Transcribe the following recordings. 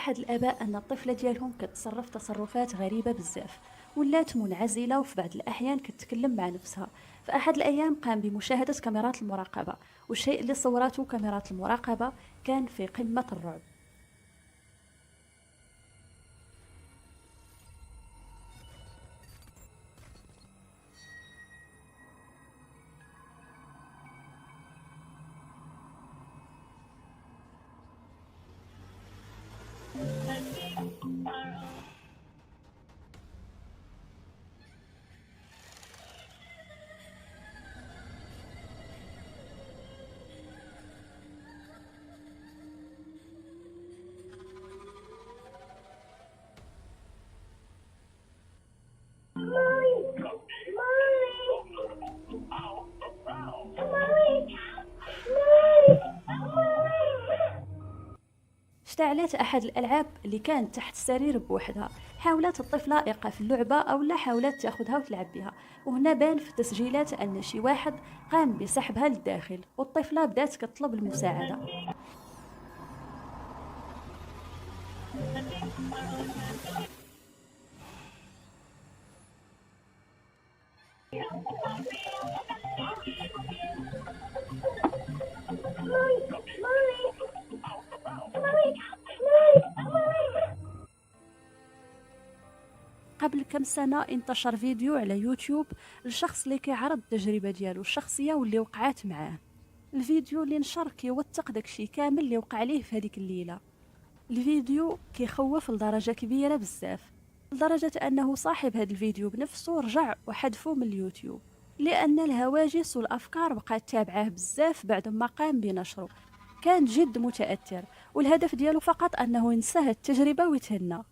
أحد الآباء أن الطفلة ديالهم كتصرف تصرفات غريبة بزاف، ولات منعزلة وفي بعض الأحيان كتكلم مع نفسها. فأحد الأيام قام بمشاهدة كاميرات المراقبة، والشيء اللي صورته كاميرات المراقبة كان في قمة الرعب. اشتعلت أحد الألعاب اللي كانت تحت السرير بوحدها. حاولت الطفلة إيقاف اللعبة أو لا حاولت تاخذها وتلعب بها، وهنا بان في التسجيلات أن شي واحد قام بسحبها للداخل، والطفلة بدات كتطلب المساعدة. قبل كم سنة انتشر فيديو على يوتيوب لشخص اللي كيعرض التجربة ديالو الشخصية واللي وقعات معاه. الفيديو اللي نشر كيوثق داكشي كامل اللي وقع ليه في هذيك الليلة. الفيديو كيخوف لدرجة كبيرة بزاف، لدرجة أنه صاحب هذا الفيديو بنفسه رجع وحذفه من اليوتيوب، لأن الهواجس والأفكار بقات تابعاه بزاف بعد ما قام بنشره. كان جد متأثر، والهدف ديالو فقط أنه ينسى هاد التجربة ويتهنى.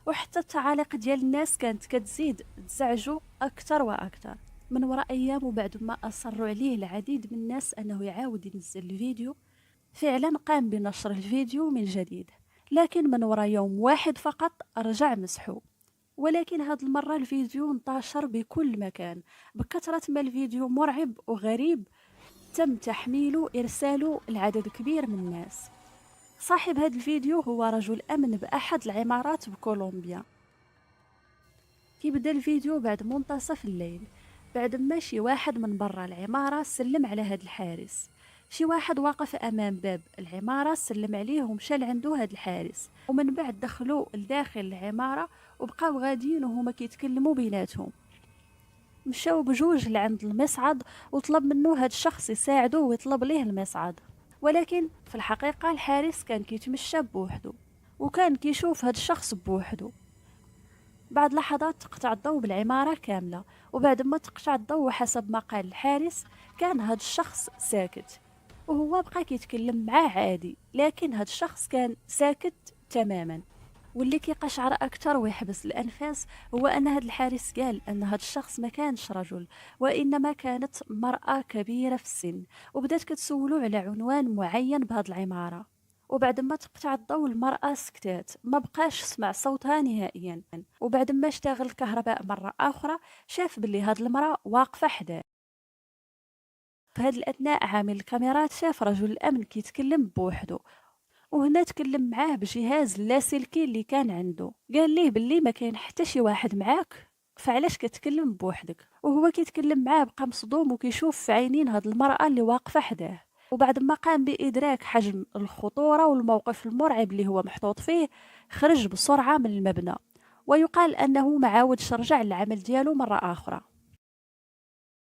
وحتى التعاليق ديال الناس كانت كتزيد تزعجو أكثر وأكثر. من وراء أيام وبعد ما أصروا عليه العديد من الناس أنه يعاود ينزل الفيديو، فعلا قام بنشر الفيديو من جديد، لكن من وراء يوم واحد فقط رجع مسحو. ولكن هاد المرة الفيديو انتشر بكل مكان بكثرة ما الفيديو مرعب وغريب. تم تحميله وإرساله لعدد كبير من الناس. صاحب هذا الفيديو هو رجل أمن بأحد العمارات بكولومبيا. كيبدا الفيديو بعد منتصف الليل، بعد ما شي واحد من برا العمارة سلم على هاد الحارس. شي واحد واقف أمام باب العمارة سلم عليه ومشى لعندو هاد الحارس، ومن بعد دخلوا لداخل العمارة وبقاو غاديين وهما كيتكلموا بيناتهم. مشاو بجوج لعند المصعد وطلب منه هاد الشخص يساعدوه ويطلب ليه المصعد. ولكن في الحقيقة الحارس كان كيتمشى بوحدو، وكان كيشوف هاد الشخص بوحدو. بعد لحظات تقطع الضوء بالعمارة كاملة، وبعد ما تقطع الضوء وحسب ما قال الحارس كان هاد الشخص ساكت، وهو بقى كيتكلم معاه عادي، لكن هاد الشخص كان ساكت تماما. واللي كيقشعر اكثر ويحبس الانفاس هو ان هاد الحارس قال ان هاد الشخص ما كانش رجل، وانما كانت مرأة كبيرة في السن، وبدات كتسولو على عنوان معين بهاد العمارة. وبعد ما تقطع الضوء المرأة سكتات، ما بقاش سمع صوتها نهائيا. وبعد ما اشتغل الكهرباء مرة أخرى شاف باللي هاد المرأة واقفة حداه. في هاد الأثناء عامل الكاميرات شاف رجل الأمن كيتكلم بوحدو، وهنا تكلم معاه بجهاز اللاسلكي اللي كان عنده. قال ليه باللي ما كاين حتى شي واحد معاك، فعلاش كتكلم بوحدك؟ وهو كيتكلم معاه بقى مصدوم وكيشوف في عينين هاد المرأة اللي واقفة حداه. وبعد ما قام بإدراك حجم الخطورة والموقف المرعب اللي هو محطوط فيه، خرج بسرعة من المبنى. ويقال أنه ما عاودش رجع للعمل ديالو مرة أخرى.